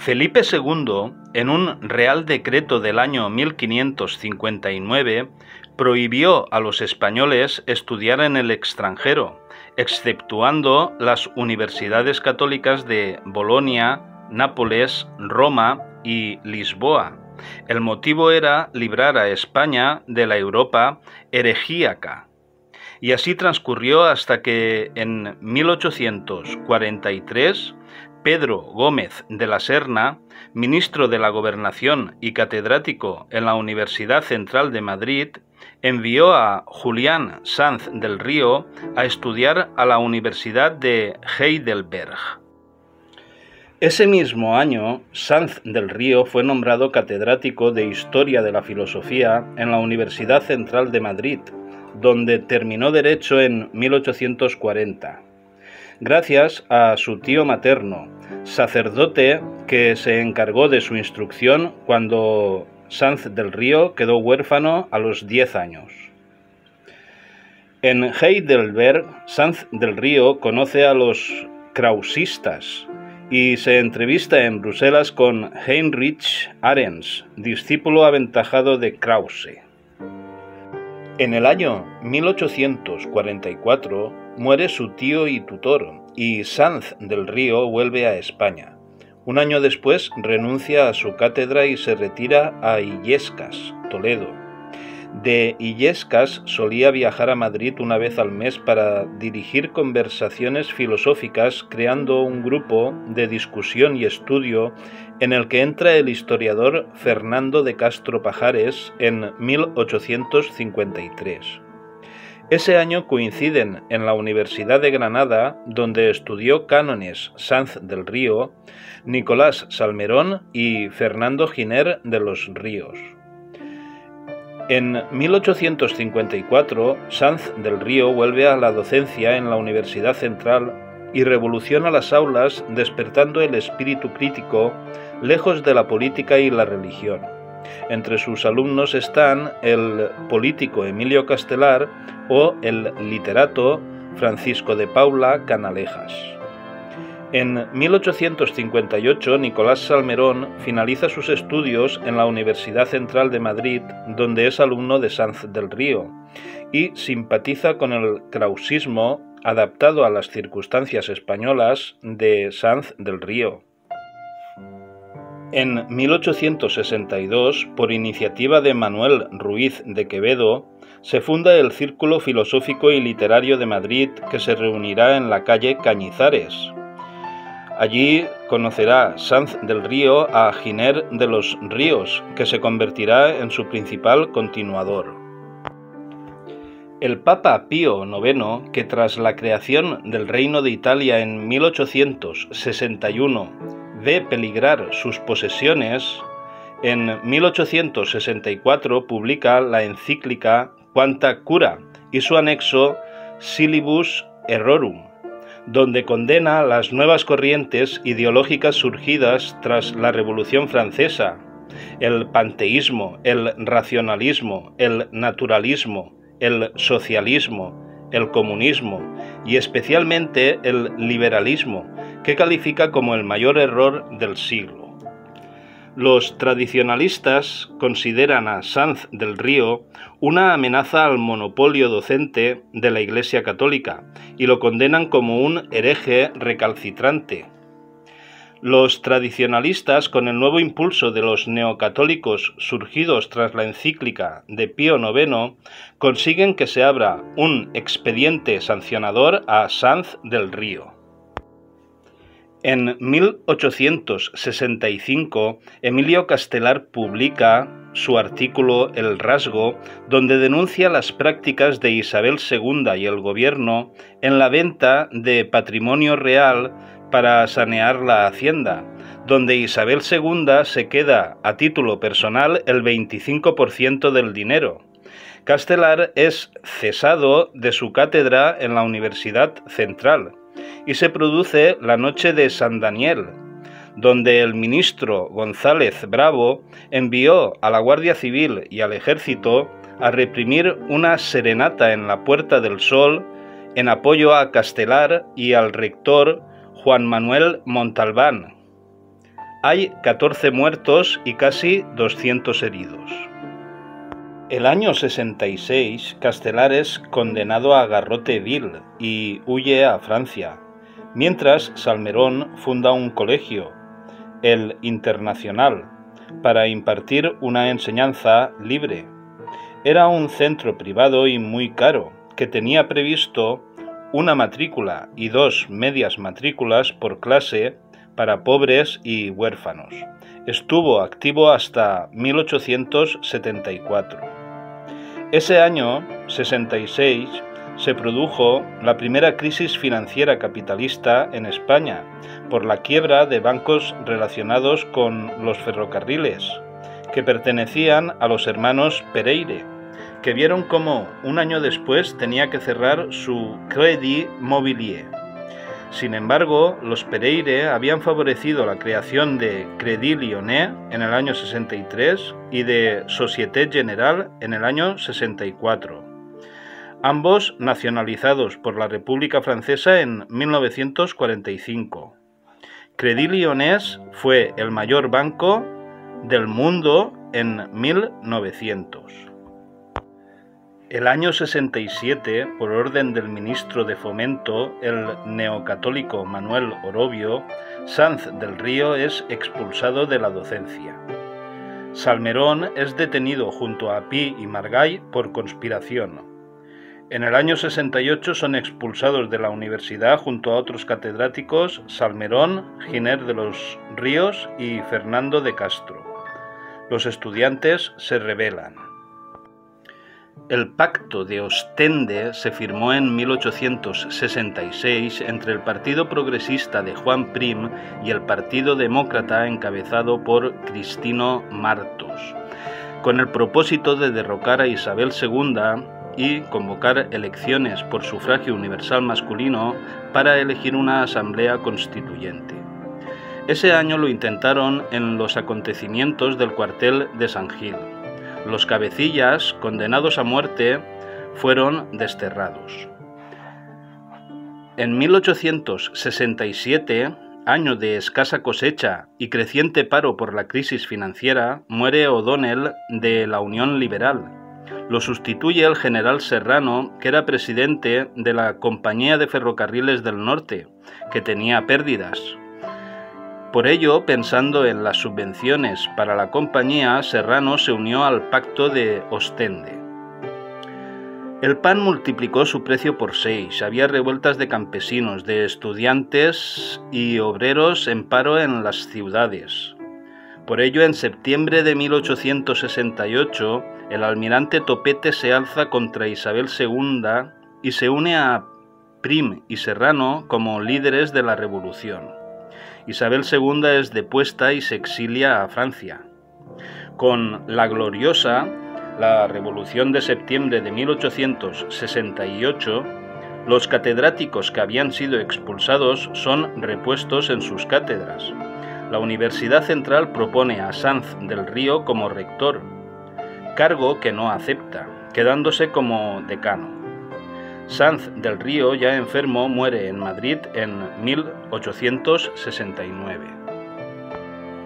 Felipe II, en un Real Decreto del año 1559, prohibió a los españoles estudiar en el extranjero, exceptuando las universidades católicas de Bolonia, Nápoles, Roma y Lisboa. El motivo era librar a España de la Europa heregíaca. Y así transcurrió hasta que en 1843 Pedro Gómez de la Serna, ministro de la Gobernación y catedrático en la Universidad Central de Madrid, envió a Julián Sanz del Río a estudiar a la Universidad de Heidelberg. Ese mismo año, Sanz del Río fue nombrado catedrático de Historia de la Filosofía en la Universidad Central de Madrid, donde terminó Derecho en 1840. Gracias a su tío materno, sacerdote que se encargó de su instrucción cuando Sanz del Río quedó huérfano a los 10 años. En Heidelberg, Sanz del Río conoce a los krausistas y se entrevista en Bruselas con Heinrich Arens, discípulo aventajado de Krause. En el año 1844 muere su tío y tutor, y Sanz del Río vuelve a España. Un año después renuncia a su cátedra y se retira a Illescas, Toledo. De Illescas solía viajar a Madrid una vez al mes para dirigir conversaciones filosóficas, creando un grupo de discusión y estudio en el que entra el historiador Fernando de Castro Pajares en 1853. Ese año coinciden en la Universidad de Granada, donde estudió cánones Sanz del Río, Nicolás Salmerón y Fernando Giner de los Ríos. En 1854, Sanz del Río vuelve a la docencia en la Universidad Central y revoluciona las aulas, despertando el espíritu crítico lejos de la política y la religión. Entre sus alumnos están el político Emilio Castelar o el literato Francisco de Paula Canalejas. En 1858, Nicolás Salmerón finaliza sus estudios en la Universidad Central de Madrid, donde es alumno de Sanz del Río, y simpatiza con el krausismo adaptado a las circunstancias españolas de Sanz del Río. En 1862, por iniciativa de Manuel Ruiz de Quevedo, se funda el Círculo Filosófico y Literario de Madrid, que se reunirá en la calle Cañizares. Allí conocerá Sanz del Río a Giner de los Ríos, que se convertirá en su principal continuador. El Papa Pío IX, que tras la creación del Reino de Italia en 1861 ve peligrar sus posesiones, en 1864 publica la encíclica Quanta Cura y su anexo Syllabus Errorum, donde condena las nuevas corrientes ideológicas surgidas tras la Revolución Francesa, el panteísmo, el racionalismo, el naturalismo, el socialismo, el comunismo y especialmente el liberalismo, que califica como el mayor error del siglo. Los tradicionalistas consideran a Sanz del Río una amenaza al monopolio docente de la Iglesia Católica y lo condenan como un hereje recalcitrante. Los tradicionalistas, con el nuevo impulso de los neocatólicos surgidos tras la encíclica de Pío IX, consiguen que se abra un expediente sancionador a Sanz del Río. En 1865, Emilio Castelar publica su artículo El rasgo, donde denuncia las prácticas de Isabel II y el gobierno en la venta de patrimonio real para sanear la hacienda, donde Isabel II se queda a título personal el 25% del dinero. Castelar es cesado de su cátedra en la Universidad Central y se produce la noche de San Daniel, donde el ministro González Bravo envió a la Guardia Civil y al Ejército a reprimir una serenata en la Puerta del Sol en apoyo a Castelar y al rector Juan Manuel Montalbán. Hay 14 muertos y casi 200 heridos. El año 66, Castelar es condenado a garrote vil y huye a Francia, mientras Salmerón funda un colegio, el Internacional, para impartir una enseñanza libre. Era un centro privado y muy caro, que tenía previsto una matrícula y 2 medias matrículas por clase para pobres y huérfanos. Estuvo activo hasta 1874. Ese año, 66, se produjo la primera crisis financiera capitalista en España por la quiebra de bancos relacionados con los ferrocarriles, que pertenecían a los hermanos Pereire, que vieron cómo un año después tenía que cerrar su Crédit Mobilier. Sin embargo, los Pereire habían favorecido la creación de Crédit Lyonnais en el año 63 y de Société Générale en el año 64, ambos nacionalizados por la República Francesa en 1945. Crédit Lyonnais fue el mayor banco del mundo en 1900. El año 67, por orden del ministro de Fomento, el neocatólico Manuel Orobio, Sanz del Río es expulsado de la docencia. Salmerón es detenido junto a Pi y Margall por conspiración. En el año 68 son expulsados de la universidad junto a otros catedráticos Salmerón, Giner de los Ríos y Fernando de Castro. Los estudiantes se rebelan. El Pacto de Ostende se firmó en 1866 entre el Partido Progresista de Juan Prim y el Partido Demócrata encabezado por Cristino Martos, con el propósito de derrocar a Isabel II y convocar elecciones por sufragio universal masculino para elegir una asamblea constituyente. Ese año lo intentaron en los acontecimientos del cuartel de San Gil. Los cabecillas, condenados a muerte, fueron desterrados. En 1867, año de escasa cosecha y creciente paro por la crisis financiera, muere O'Donnell de la Unión Liberal. Lo sustituye el general Serrano, que era presidente de la Compañía de Ferrocarriles del Norte, que tenía pérdidas. Por ello, pensando en las subvenciones para la compañía, Serrano se unió al Pacto de Ostende. El pan multiplicó su precio por 6, había revueltas de campesinos, de estudiantes y obreros en paro en las ciudades. Por ello, en septiembre de 1868, el almirante Topete se alza contra Isabel II y se une a Prim y Serrano como líderes de la revolución. Isabel II es depuesta y se exilia a Francia. Con la gloriosa, la Revolución de septiembre de 1868, los catedráticos que habían sido expulsados son repuestos en sus cátedras. La Universidad Central propone a Sanz del Río como rector, cargo que no acepta, quedándose como decano. Sanz del Río, ya enfermo, muere en Madrid en 1869.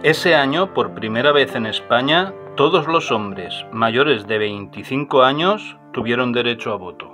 Ese año, por primera vez en España, todos los hombres mayores de 25 años tuvieron derecho a voto.